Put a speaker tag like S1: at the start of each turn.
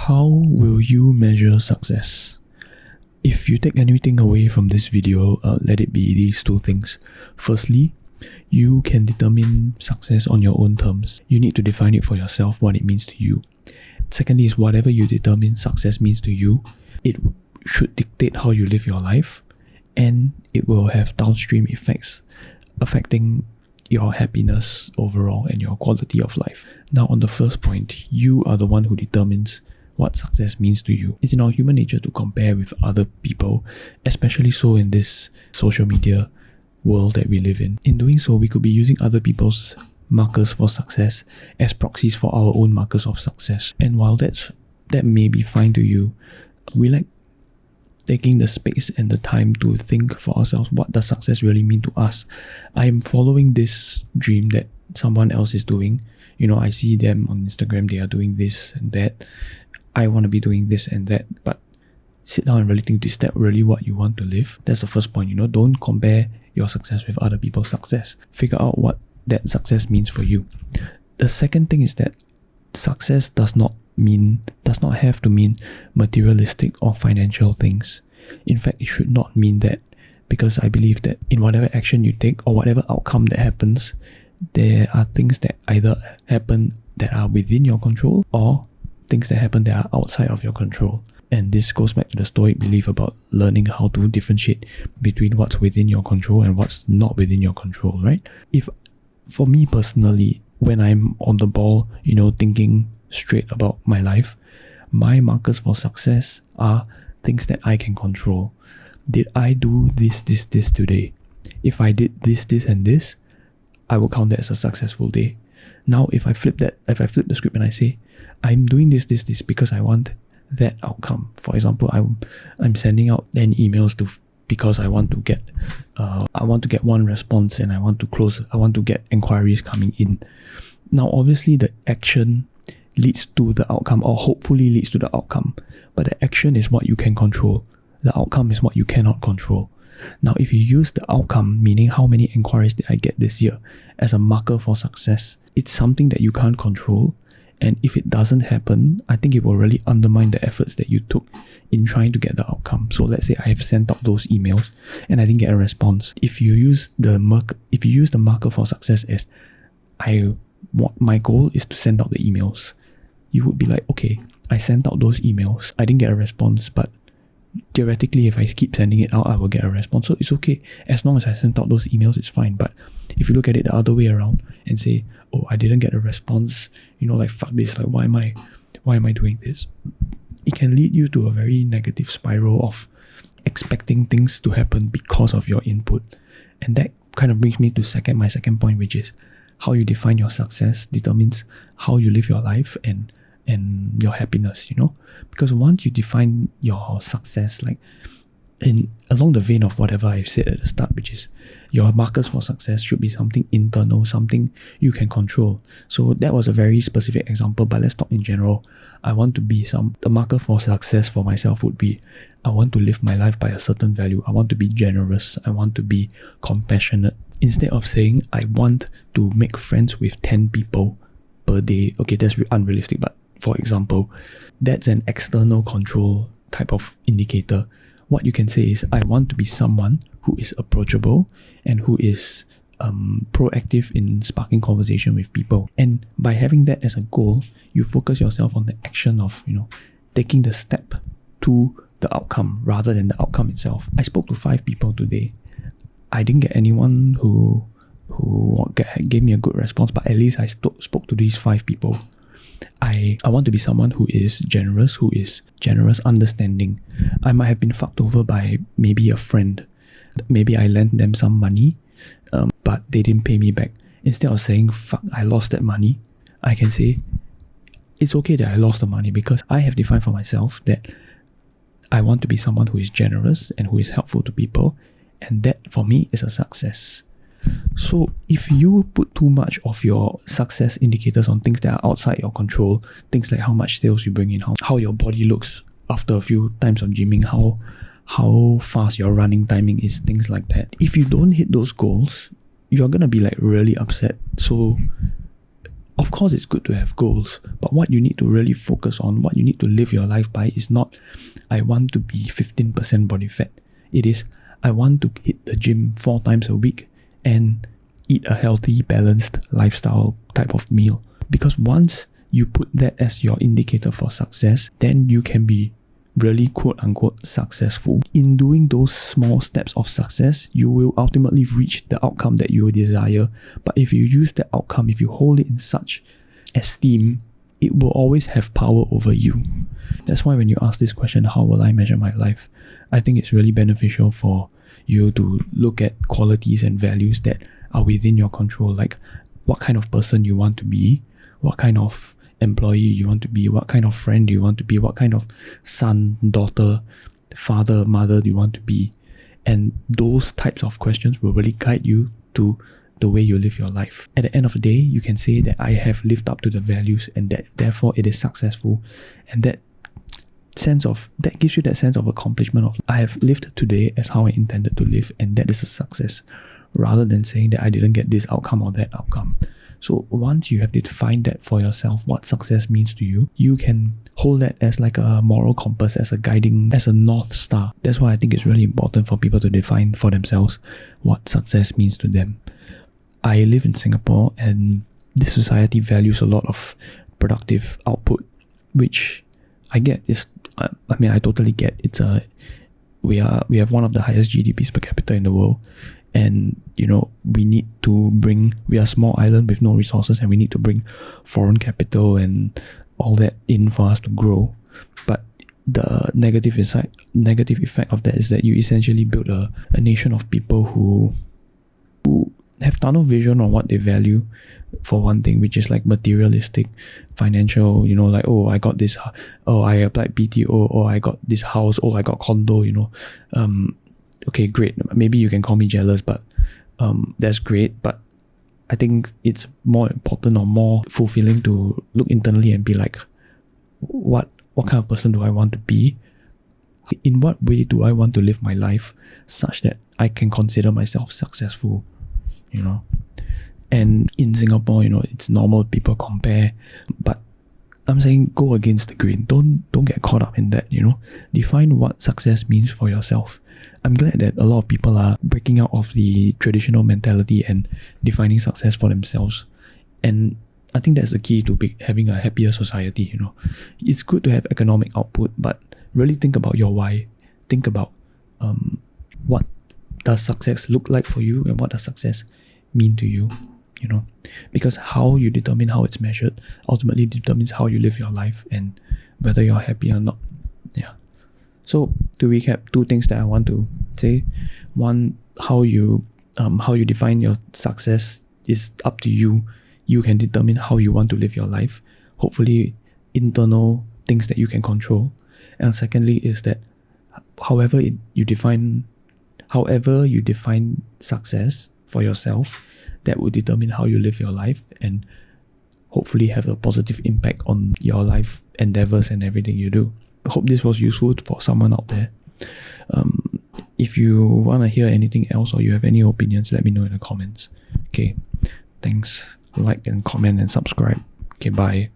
S1: How will you measure success? If you take anything away from this video, let it be these two things. Firstly, you can determine success on your own terms. You need to define it for yourself, what it means to you. Secondly is whatever you determine success means to you, it should dictate how you live your life, and it will have downstream effects affecting your happiness overall and your quality of life. Now on the first point, you are the one who determines what success means to you. It's in our human nature to compare with other people, especially so in this social media world that we live in. In doing so, we could be using other people's markers for success as proxies for our own markers of success. And while that may be fine to you, we like taking the space and the time to think for ourselves, what does success really mean to us? I am following this dream that someone else is doing. I see them on Instagram, they are doing this and that. I want to be doing this and that, but sit down and really think, is that really what you want to live? That's the first point. Don't compare your success with other people's success. Figure out what that success means for you. The second thing is that success does not have to mean materialistic or financial things. In fact, it should not mean that, because I believe that in whatever action you take or whatever outcome that happens, there are things that either happen that are within your control or things that happen that are outside of your control. And this goes back to the Stoic belief about learning how to differentiate between what's within your control and what's not within your control, right? For me personally, when I'm on the ball, thinking straight about my life, my markers for success are things that I can control. Did I do this today? If I did this and this, I will count that as a successful day. Now, if I flip the script and I say, I'm doing this because I want that outcome. For example, I'm sending out 10 emails because I want to get one response, and I want to get inquiries coming in. Now, obviously, the action leads to the outcome, or hopefully leads to the outcome. But the action is what you can control. The outcome is what you cannot control. Now, if you use the outcome, meaning how many inquiries did I get this year, as a marker for success, it's something that you can't control. And if it doesn't happen, I think it will really undermine the efforts that you took in trying to get the outcome. So let's say I have sent out those emails and I didn't get a response. If you use the marker for success as my goal is to send out the emails, you would be like, okay, I sent out those emails, I didn't get a response, but theoretically, if I keep sending it out, I will get a response. So it's okay. As long as I sent out those emails, it's fine. But if you look at it the other way around and say, oh, I didn't get a response, fuck this, why am I doing this? It can lead you to a very negative spiral of expecting things to happen because of your input. And that kind of brings me to my second point, which is how you define your success determines how you live your life and your happiness, because once you define your success along the vein of whatever I've said at the start, which is your markers for success should be something internal, something you can control. So that was a very specific example, but let's talk in general. The marker for success for myself would be, I want to live my life by a certain value. I want to be generous. I want to be compassionate. Instead of saying, I want to make friends with 10 people per day. Okay, that's unrealistic, but for example, that's an external control type of indicator. What you can say is, I want to be someone who is approachable and who is proactive in sparking conversation with people. And by having that as a goal, you focus yourself on the action of, taking the step to the outcome rather than the outcome itself. I spoke to 5 people today. I didn't get anyone who gave me a good response, but at least I spoke to these 5 people. I want to be someone who is generous, understanding. I might have been fucked over by maybe a friend. Maybe I lent them some money, but they didn't pay me back. Instead of saying, fuck, I lost that money, I can say, it's okay that I lost the money, because I have defined for myself that I want to be someone who is generous and who is helpful to people, and that for me is a success. So if you put too much of your success indicators on things that are outside your control, things like how much sales you bring in, how your body looks after a few times of gymming, how fast your running timing is, things like that. If you don't hit those goals, you're gonna be really upset. So Of course, it's good to have goals, but what you need to really focus on, what you need to live your life by is not, I want to be 15% body fat. It is, I want to hit the gym 4 times a week and eat a healthy, balanced lifestyle type of meal. Because once you put that as your indicator for success, then you can be really quote-unquote successful. In doing those small steps of success, you will ultimately reach the outcome that you desire. But if you use that outcome, if you hold it in such esteem, it will always have power over you. That's why when you ask this question, how will I measure my life? I think it's really beneficial for you to look at qualities and values that are within your control, like what kind of person you want to be, what kind of employee you want to be, what kind of friend you want to be, what kind of son, daughter, father, mother you want to be. And those types of questions will really guide you to the way you live your life. At the end of the day, you can say that I have lived up to the values and that therefore it is successful, and that gives you that sense of accomplishment of I have lived today as how I intended to live, and that is a success, rather than saying that I didn't get this outcome or that outcome. So once you have defined that for yourself, what success means to you, you can hold that as like a moral compass, as a north star. That's why I think it's really important for people to define for themselves what success means to them. I live in Singapore, and this society values a lot of productive output, which I get. I totally get. We have one of the highest GDPs per capita in the world. And, we are a small island with no resources, and we need to bring foreign capital and all that in for us to grow. But the negative effect of that is that you essentially build a nation of people who have tunnel vision on what they value, for one thing, which is like materialistic, financial, I got this, I applied BTO, I got this house, I got condo, okay, great. Maybe you can call me jealous, but that's great. But I think it's more important or more fulfilling to look internally and be like, what kind of person do I want to be? In what way do I want to live my life such that I can consider myself successful? And in Singapore, it's normal, people compare, but I'm saying go against the grain. Don't get caught up in that, Define what success means for yourself. I'm glad that a lot of people are breaking out of the traditional mentality and defining success for themselves. And I think that's the key to having a happier society, It's good to have economic output, but really think about your why. Think about what does success look like for you, and what does success mean to you, Because how you determine how it's measured ultimately determines how you live your life and whether you're happy or not. Yeah. So to recap, 2 things that I want to say. One, how you define your success is up to you. You can determine how you want to live your life. Hopefully, internal things that you can control. And secondly is that however you define success for yourself, that will determine how you live your life and hopefully have a positive impact on your life endeavors and everything you do. I hope this was useful for someone out there. If you want to hear anything else or you have any opinions, let me know in the comments. Okay, thanks. Like and comment and subscribe. Okay, bye.